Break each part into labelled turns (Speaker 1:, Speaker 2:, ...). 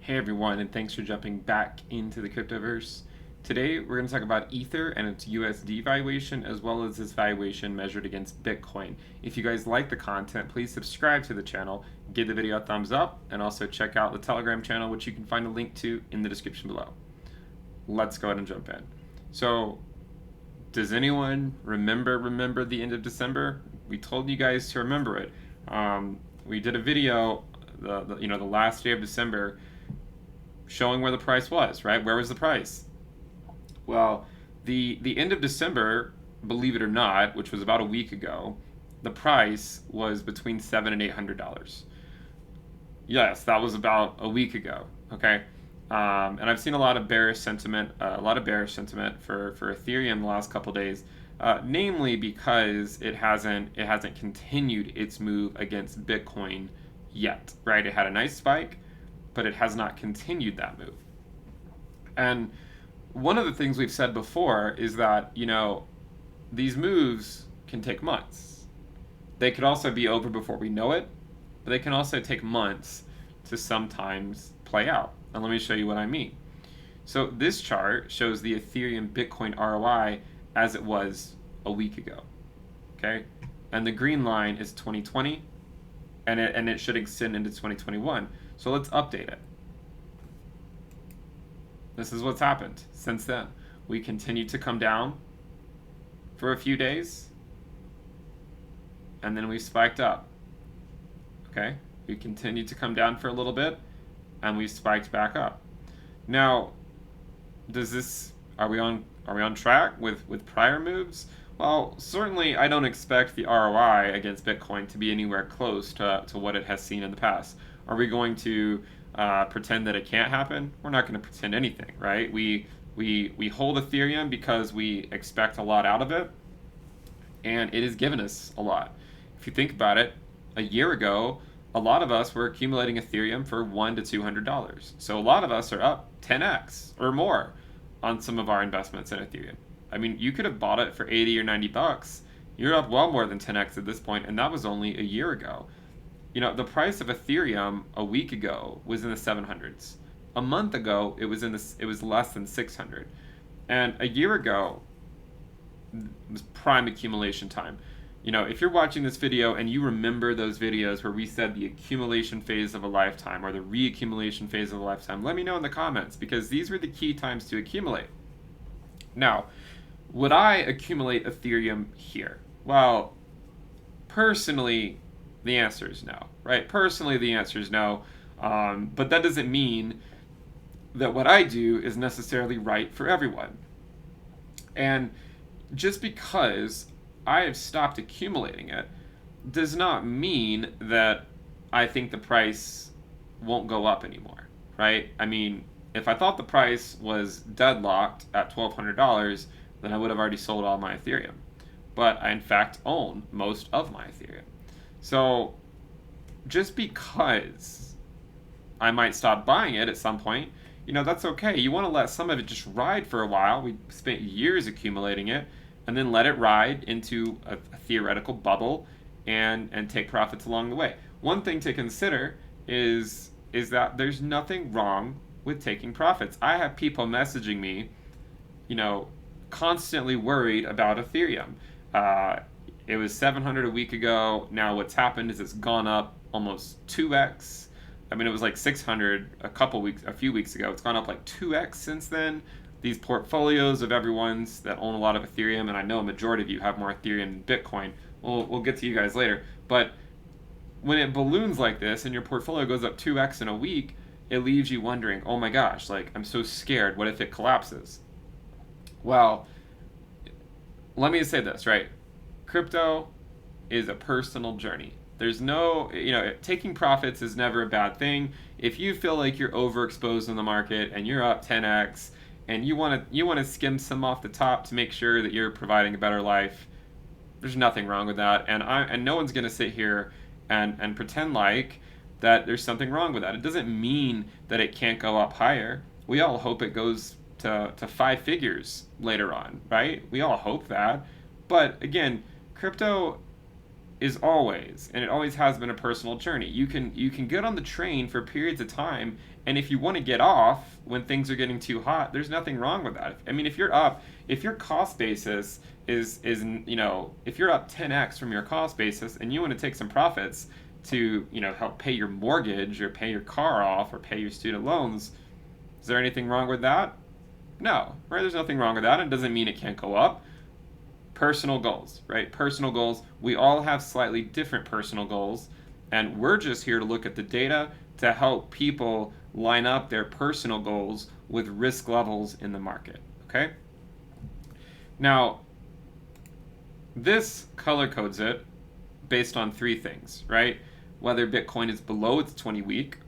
Speaker 1: Hey everyone, and thanks for jumping back into the cryptoverse. Today we're going to talk about Ether and its USD valuation, as well as its valuation measured against Bitcoin. If you guys like the content, please subscribe to the channel, give the video a thumbs up, and also check out the Telegram channel, which you can find a link to in the description below. Let's go ahead and jump in. So, does anyone remember the end of December? We told you guys to remember it. We did a video the last day of December showing where the price was, right? Where was the price? Well, the end of December, believe it or not, which was about a week ago, the price was between $700 and $800. Yes, that was about a week ago. Okay, and I've seen a lot of bearish sentiment, for Ethereum the last couple days, namely because it hasn't continued its move against Bitcoin yet, right? It had a nice spike, but it has not continued that move. And one of the things we've said before is that, these moves can take months. They could also be over before we know it, but they can also take months to sometimes play out. And let me show you what I mean. So this chart shows the Ethereum Bitcoin ROI as it was a week ago, okay? And the green line is 2020, and it should extend into 2021. So let's update it. This is what's happened since then. We continued to come down for a few days, and then we spiked up. Okay? We continued to come down for a little bit, and we spiked back up. Now, are we on track with prior moves? Well, certainly I don't expect the ROI against Bitcoin to be anywhere close to what it has seen in the past. Are we going to pretend that it can't happen? We're not going to pretend anything, right? We hold Ethereum because we expect a lot out of it, and it has given us a lot. If you think about it, a year ago, a lot of us were accumulating Ethereum for $100 to $200. So a lot of us are up 10x or more on some of our investments in Ethereum. I mean, you could have bought it for 80 or 90 bucks. You're up well more than 10x at this point, and that was only a year ago. The price of Ethereum a week ago was in the 700s. A month ago, it was less than 600. And a year ago, it was prime accumulation time. If you're watching this video and you remember those videos where we said the accumulation phase of a lifetime or the reaccumulation phase of a lifetime, let me know in the comments, because these were the key times to accumulate. Now, would I accumulate Ethereum here? Well, personally, the answer is no, right? Personally, the answer is no, but that doesn't mean that what I do is necessarily right for everyone. And just because I have stopped accumulating it does not mean that I think the price won't go up anymore, right? I mean, if I thought the price was deadlocked at $1,200, then I would have already sold all my Ethereum. But I, in fact, own most of my Ethereum. So just because I might stop buying it at some point, that's okay. You want to let some of it just ride for a while. We spent years accumulating it, and then let it ride into a theoretical bubble and take profits along the way. One thing to consider is that there's nothing wrong with taking profits. I have people messaging me, constantly worried about Ethereum. It was 700 a week ago. Now what's happened is it's gone up almost 2x. I mean, it was like 600 a few weeks ago. It's gone up like 2x since then. These portfolios of everyone's that own a lot of Ethereum, and I know a majority of you have more Ethereum than Bitcoin. We'll get to you guys later. But when it balloons like this and your portfolio goes up 2x in a week, it leaves you wondering, oh my gosh, I'm so scared. What if it collapses? Well, let me say this, right? Crypto is a personal journey. There's no, taking profits is never a bad thing. If you feel like you're overexposed in the market and you're up 10x and you want to skim some off the top to make sure that you're providing a better life, there's nothing wrong with that. And no one's going to sit here and pretend like that there's something wrong with that. It doesn't mean that it can't go up higher. We all hope it goes to 5 figures later on, right? We all hope that. But again, crypto is always, and it always has been, a personal journey. You can get on the train for periods of time, and if you want to get off when things are getting too hot, there's nothing wrong with that. I mean, if your cost basis is if you're up 10x from your cost basis and you want to take some profits to help pay your mortgage or pay your car off or pay your student loans, is there anything wrong with that? No, right? There's nothing wrong with that. It doesn't mean it can't go up. Personal goals, right? Personal goals. We all have slightly different personal goals, and we're just here to look at the data to help people line up their personal goals with risk levels in the market, okay? Now, this color codes it based on three things, right? Whether Bitcoin is below its 20-week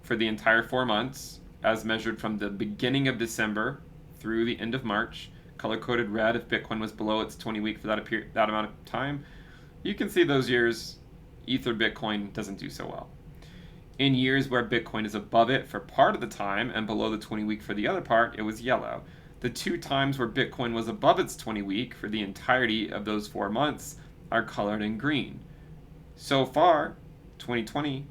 Speaker 1: for the entire 4 months, as measured from the beginning of December through the end of March, color-coded red if Bitcoin was below its 20-week for that amount of time. You can see those years, Ether Bitcoin doesn't do so well. In years where Bitcoin is above it for part of the time and below the 20-week for the other part, it was yellow. The 2 times where Bitcoin was above its 20-week for the entirety of those 4 months are colored in green. So far, 2020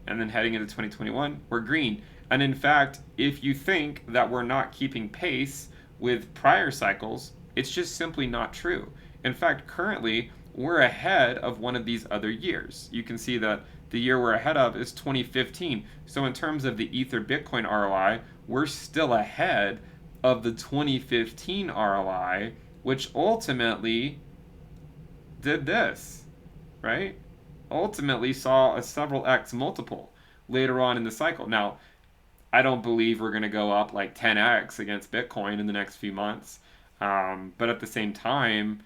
Speaker 1: and then heading into 2021, we're green. And in fact, if you think that we're not keeping pace with prior cycles, it's just simply not true. In fact, currently, we're ahead of one of these other years. You can see that the year we're ahead of is 2015. So in terms of the Ether Bitcoin ROI, we're still ahead of the 2015 ROI, which ultimately did this, right? Ultimately saw a several X multiple later on in the cycle. Now, I don't believe we're going to go up like 10x against Bitcoin in the next few months. But at the same time,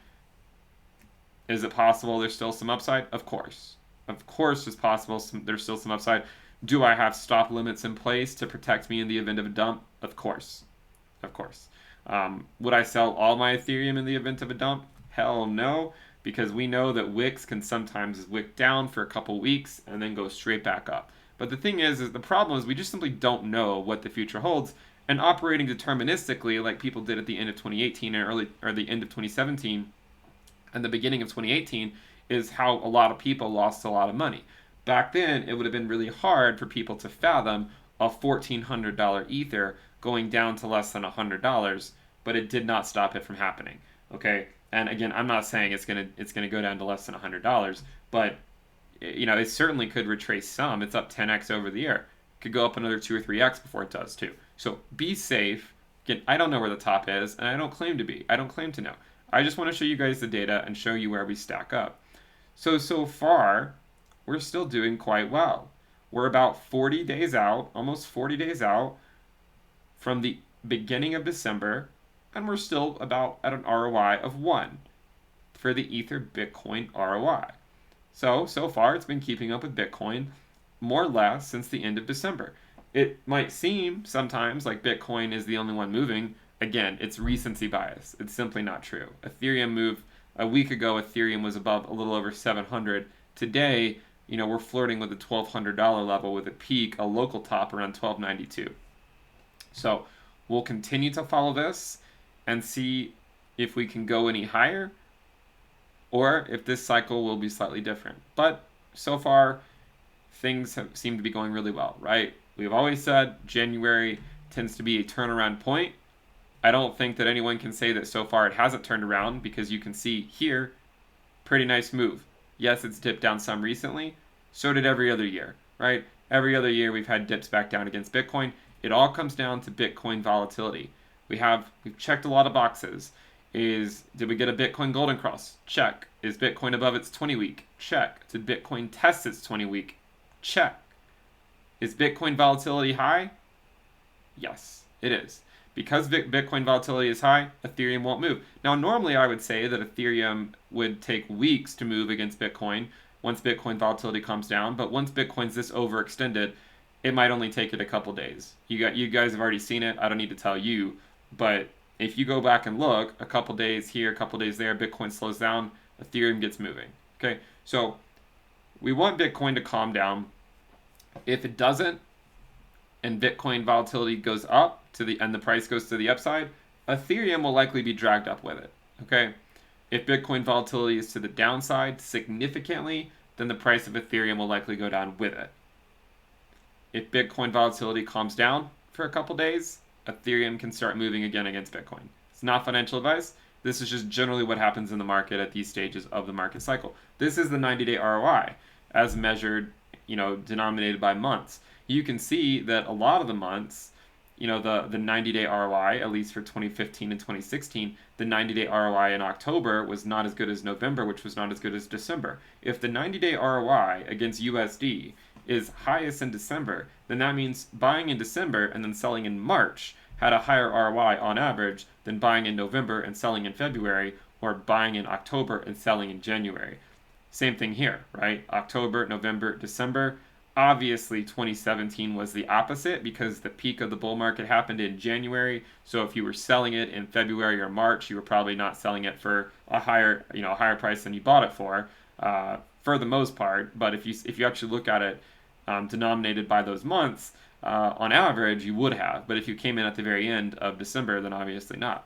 Speaker 1: is it possible there's still some upside? Of course. Of course it's possible there's still some upside. Do I have stop limits in place to protect me in the event of a dump? Of course. Of course. Would I sell all my Ethereum in the event of a dump? Hell no, because we know that wicks can sometimes wick down for a couple weeks and then go straight back up. But the thing is the problem is we just simply don't know what the future holds, and operating deterministically like people did at the end of 2018 or the end of 2017 and the beginning of 2018 is how a lot of people lost a lot of money. Back then, it would have been really hard for people to fathom a $1,400 Ether going down to less than $100, but it did not stop it from happening. Okay, and again, I'm not saying it's gonna go down to less than $100, but it certainly could retrace some. It's up 10x over the year. Could go up another 2 or 3x before it does too. So be safe. Again, I don't know where the top is, and I don't claim to be. I don't claim to know. I just want to show you guys the data and show you where we stack up. So far, we're still doing quite well. We're about 40 days out, almost 40 days out from the beginning of December, and we're still about at an ROI of 1 for the Ether Bitcoin ROI. So far, it's been keeping up with Bitcoin more or less since the end of December. It might seem sometimes like Bitcoin is the only one moving. Again, it's recency bias. It's simply not true. Ethereum moved a week ago. Ethereum was above a little over 700. Today, we're flirting with the $1,200 level with a peak, a local top around 1292. So we'll continue to follow this and see if we can go any higher, or if this cycle will be slightly different. But so far, things seem to be going really well, right? We've always said January tends to be a turnaround point. I don't think that anyone can say that so far it hasn't turned around, because you can see here, pretty nice move. Yes, it's dipped down some recently. So did every other year, right? Every other year we've had dips back down against Bitcoin. It all comes down to Bitcoin volatility. We've checked a lot of boxes. Did we get a Bitcoin golden cross? Check. Is Bitcoin above its 20-week? Check. Did Bitcoin test its 20-week? Check. Is Bitcoin volatility high? Yes, it is. Because Bitcoin volatility is high, Ethereum won't move. Now, normally I would say that Ethereum would take weeks to move against Bitcoin once Bitcoin volatility comes down, but once Bitcoin's this overextended, it might only take it a couple days. You guys have already seen it. I don't need to tell you, but if you go back and look, a couple days here, a couple days there, Bitcoin slows down, Ethereum gets moving. Okay, so we want Bitcoin to calm down. If it doesn't, and Bitcoin volatility goes up and the price goes to the upside, Ethereum will likely be dragged up with it. Okay, If Bitcoin volatility is to the downside significantly, then the price of Ethereum will likely go down with it. If Bitcoin volatility calms down for a couple days, Ethereum can start moving again against Bitcoin. It's not financial advice. This is just generally what happens in the market at these stages of the market cycle. This is the 90-day ROI as measured, denominated by months. You can see that a lot of the months, the 90-day ROI, at least for 2015 and 2016, the 90-day ROI in October was not as good as November, which was not as good as December. If the 90-day ROI against USD is highest in December, then that means buying in December and then selling in March had a higher ROI on average than buying in November and selling in February, or buying in October and selling in January. Same thing here, right? October, November, December. Obviously, 2017 was the opposite because the peak of the bull market happened in January. So if you were selling it in February or March, you were probably not selling it for a higher price than you bought it for the most part. But if you actually look at it denominated by those months, on average, you would have. But if you came in at the very end of December, then obviously not.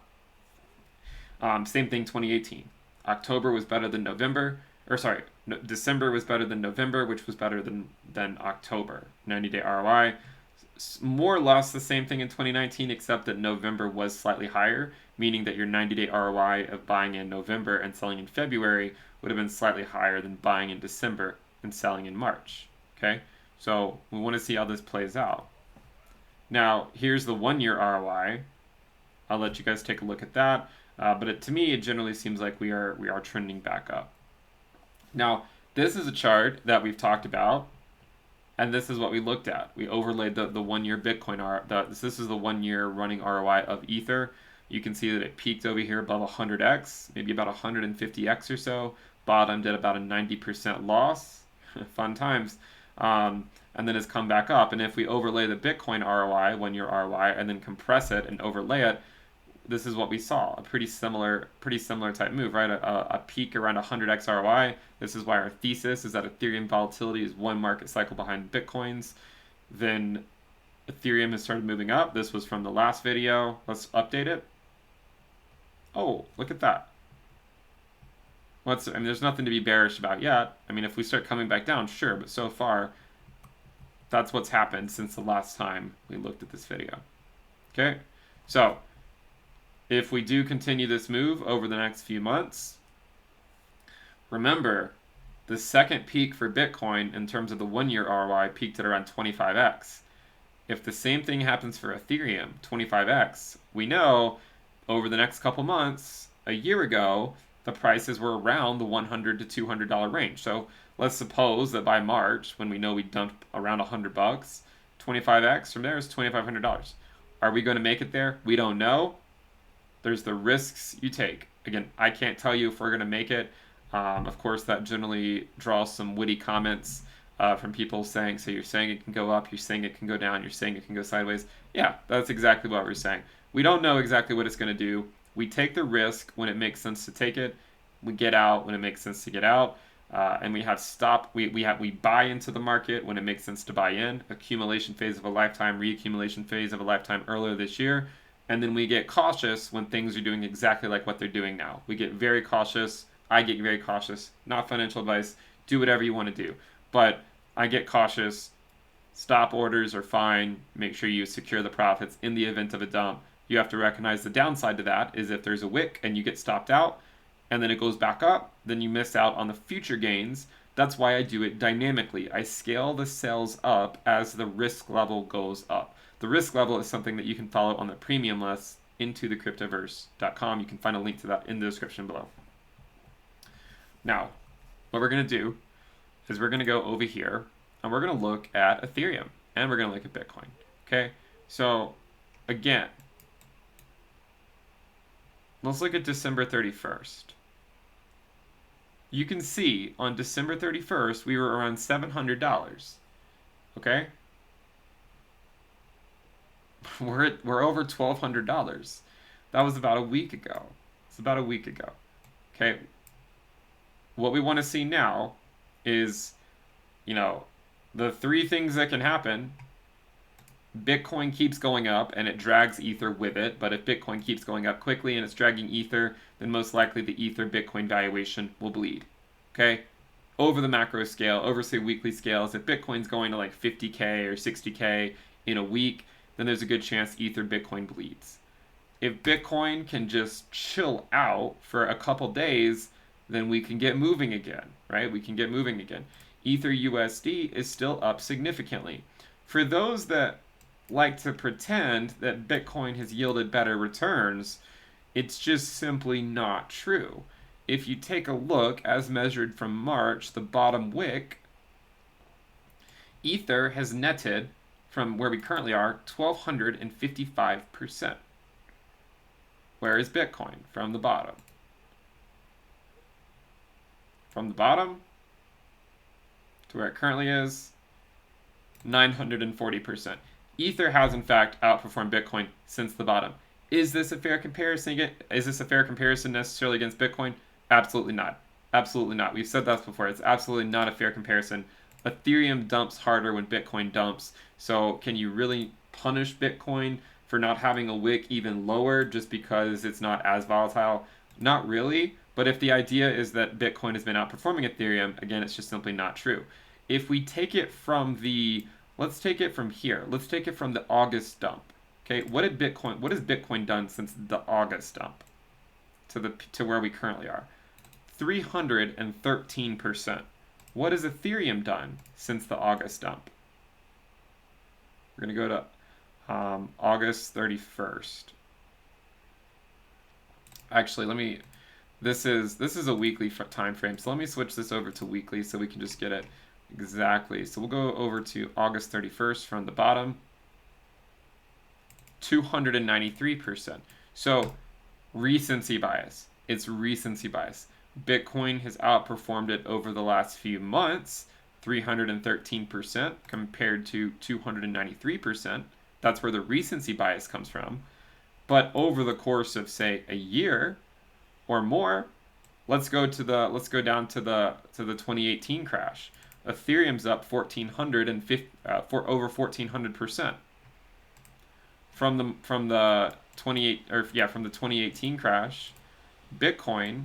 Speaker 1: Same thing, 2018. October was better than November. December was better than November, which was better than October. 90-day ROI. More or less the same thing in 2019, except that November was slightly higher, meaning that your 90-day ROI of buying in November and selling in February would have been slightly higher than buying in December and selling in March. Okay? So we want to see how this plays out. Now, here's the 1-year ROI. I'll let you guys take a look at that. But to me, it generally seems like we are trending back up. Now, this is a chart that we've talked about, and this is what we looked at. We overlaid the 1-year Bitcoin. This is the 1-year running ROI of Ether. You can see that it peaked over here above 100x, maybe about 150x or so. Bottomed at about a 90% loss. Fun times. And then it's come back up. And if we overlay the Bitcoin ROI, 1-year ROI, and then compress it and overlay it, this is what we saw, a pretty similar type move, right? A peak around 100x ROI. This is why our thesis is that Ethereum volatility is one market cycle behind Bitcoin's. Then Ethereum has started moving up. This was from the last video. Let's update it. Oh, look at that. There's nothing to be bearish about yet. If we start coming back down, sure, but so far, that's what's happened since the last time we looked at this video. Okay, so if we do continue this move over the next few months, remember, the second peak for Bitcoin in terms of the 1-year ROI peaked at around 25x. If the same thing happens for Ethereum, 25x, we know over the next couple months, a year ago, the prices were around the $100 to $200 range. So let's suppose that by March, when we know we dumped around $100, 25x from there is $2,500. Are we going to make it there? We don't know. There's the risks you take. Again, I can't tell you if we're going to make it. Of course, that generally draws some witty comments from people saying, so you're saying it can go up, you're saying it can go down, you're saying it can go sideways. Yeah, that's exactly what we're saying. We don't know exactly what it's going to do. We take the risk when it makes sense to take it. We get out when it makes sense to get out. And we buy into the market when it makes sense to buy in. Accumulation phase of a lifetime, reaccumulation phase of a lifetime earlier this year. And then we get cautious when things are doing exactly like what they're doing now. We get very cautious. I get very cautious. Not financial advice. Do whatever you want to do. But I get cautious. Stop orders are fine. Make sure you secure the profits in the event of a dump. You have to recognize the downside to that is if there's a wick and you get stopped out and then it goes back up, then you miss out on the future gains. That's why I do it dynamically. I scale the sales up as the risk level goes up. The risk level is something that you can follow on the premium list into thecryptoverse.com. You can find a link to that in the description below. Now, what we're going to do is we're going to go over here and we're going to look at Ethereum and we're going to look at Bitcoin. Okay, so again, let's look at December 31st. You can see on December 31st, we were around $700. Okay? We're over $1,200. That was about a week ago. It's about a week ago. Okay? What we want to see now is, the three things that can happen Bitcoin keeps going up and it drags Ether with it, but if Bitcoin keeps going up quickly and it's dragging Ether, then most likely the Ether Bitcoin valuation will bleed. Okay? Over the macro scale, over say weekly scales, if Bitcoin's going to like 50K or 60K in a week, then there's a good chance Ether Bitcoin bleeds. If Bitcoin can just chill out for a couple days, then we can get moving again, right? We can get moving again. Ether USD is still up significantly. For those that like to pretend that Bitcoin has yielded better returns, it's just simply not true. If you take a look, as measured from March, the bottom wick, Ether has netted from where we currently are 1,255%. Where is Bitcoin from the bottom? From the bottom to where it currently is, 940%. Ether has in fact outperformed Bitcoin since the bottom. Is this a fair comparison? Is this a fair comparison necessarily against Bitcoin? Absolutely not. Absolutely not. We've said that before. It's absolutely not a fair comparison. Ethereum dumps harder when Bitcoin dumps. So can you really punish Bitcoin for not having a wick even lower just because it's not as volatile? Not really. But if the idea is that Bitcoin has been outperforming Ethereum, again, it's just simply not true. If we take it from the, let's take it from here. Let's take it from the August dump. Okay, what has Bitcoin done since the August dump to where we currently are? 313%. What has Ethereum done since the August dump? We're going to go to August 31st. Actually, this is a weekly time frame, so let me switch this over to weekly so we can just get it exactly. So we'll go over to August 31st from the bottom. 293%. So recency bias. It's recency bias. Bitcoin has outperformed it over the last few months, 313% compared to 293%. That's where the recency bias comes from. But over the course of say a year or more, let's go down to the 2018 crash. Ethereum's up 1400%. From the 2018 crash, Bitcoin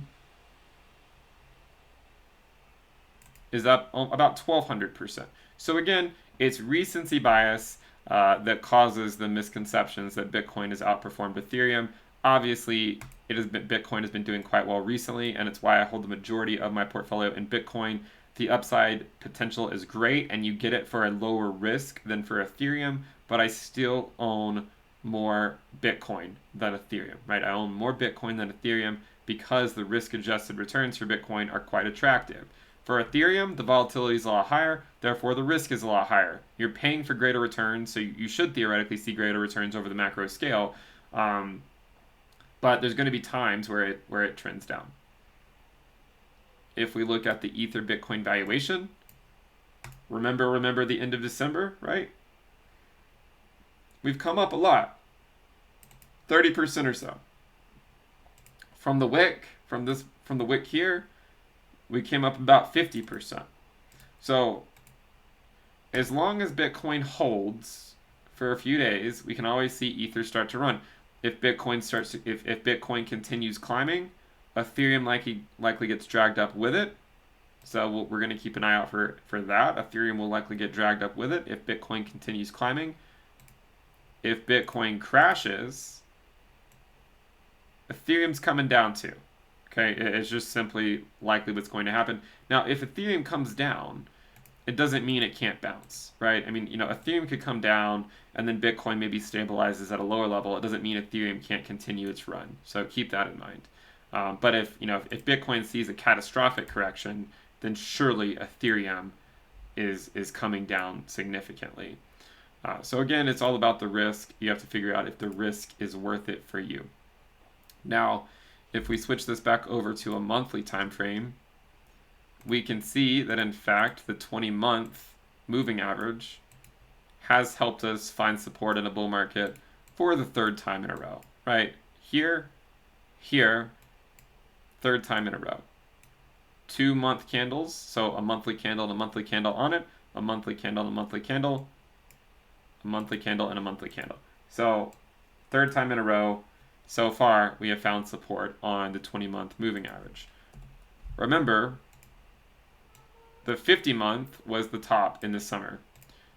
Speaker 1: is up about 1,200%. So again, it's recency bias that causes the misconceptions that Bitcoin has outperformed Ethereum. Obviously, Bitcoin has been doing quite well recently, and it's why I hold the majority of my portfolio in Bitcoin. The upside potential is great, and you get it for a lower risk than for Ethereum, but I still own more Bitcoin than Ethereum, right? I own more Bitcoin than Ethereum because the risk-adjusted returns for Bitcoin are quite attractive. For Ethereum, the volatility is a lot higher, therefore the risk is a lot higher. You're paying for greater returns, so you should theoretically see greater returns over the macro scale, but there's going to be times where it trends down. If we look at the Ether Bitcoin valuation, remember the end of December, right? We've come up a lot, 30% or so. From the wick, from the wick here, we came up about 50%. So as long as Bitcoin holds for a few days, we can always see Ether start to run. If Bitcoin continues climbing, Ethereum likely gets dragged up with it. So we're going to keep an eye out for that. Ethereum will likely get dragged up with it if Bitcoin continues climbing. If Bitcoin crashes, Ethereum's coming down too. Okay, it's just simply likely what's going to happen. Now, if Ethereum comes down, it doesn't mean it can't bounce, right? I mean, Ethereum could come down and then Bitcoin maybe stabilizes at a lower level. It doesn't mean Ethereum can't continue its run. So keep that in mind. But if Bitcoin sees a catastrophic correction, then surely Ethereum is coming down significantly. So again, it's all about the risk. You have to figure out if the risk is worth it for you. Now, if we switch this back over to a monthly time frame, we can see that in fact the 20-month moving average has helped us find support in a bull market for the third time in a row, right? Here, third time in a row. 2-month candles, so a monthly candle and a monthly candle on it, a monthly candle and a monthly candle. a monthly candle, and a monthly candle. So third time in a row, so far, we have found support on the 20-month moving average. Remember, the 50-month was the top in the summer.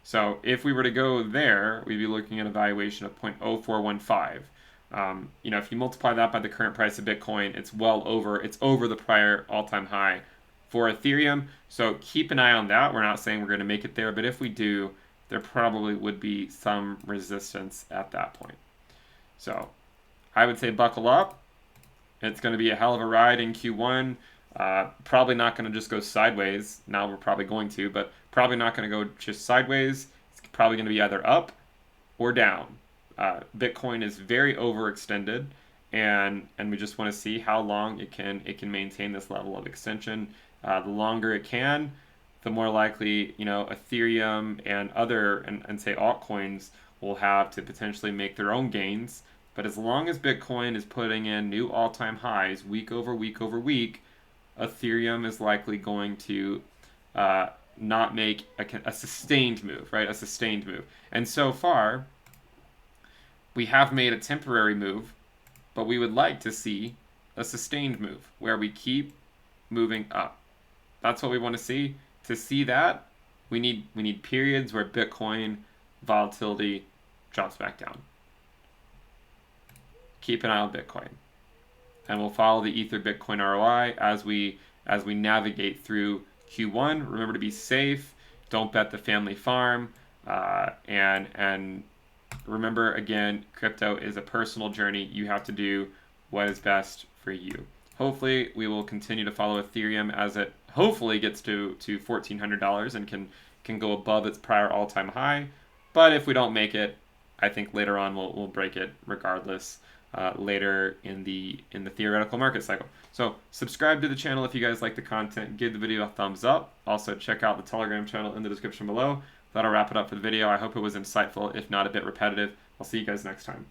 Speaker 1: So if we were to go there, we'd be looking at a valuation of 0.0415. If you multiply that by the current price of Bitcoin, it's over the prior all-time high for Ethereum. So keep an eye on that. We're not saying we're going to make it there, but if we do, there probably would be some resistance at that point. So I would say buckle up. It's going to be a hell of a ride in Q1. Probably not going to just go sideways. Now we're probably going to, but probably not going to go just sideways. It's probably going to be either up or down. Bitcoin is very overextended, and we just want to see how long it can maintain this level of extension. The longer it can, the more likely Ethereum and other and say altcoins will have to potentially make their own gains. But as long as Bitcoin is putting in new all-time highs week over week over week, Ethereum is likely going to not make a sustained move, right? A sustained move. And so far, we have made a temporary move, but we would like to see a sustained move where we keep moving up. That's what we want to see. To see that, we need periods where Bitcoin volatility drops back down. Keep an eye on Bitcoin, and we'll follow the Ether Bitcoin ROI as we navigate through Q1. Remember to be safe. Don't bet the family farm, and remember, again, crypto is a personal journey. You have to do what is best for you. Hopefully, we will continue to follow Ethereum as it hopefully gets to $1,400 and can go above its prior all-time high. But if we don't make it, I think later on we'll break it regardless. Later in the theoretical market cycle. So subscribe to the channel if you guys like the content. Give the video a thumbs up. Also check out the Telegram channel in the description below. That'll wrap it up for the video. I hope it was insightful, if not a bit repetitive. I'll see you guys next time.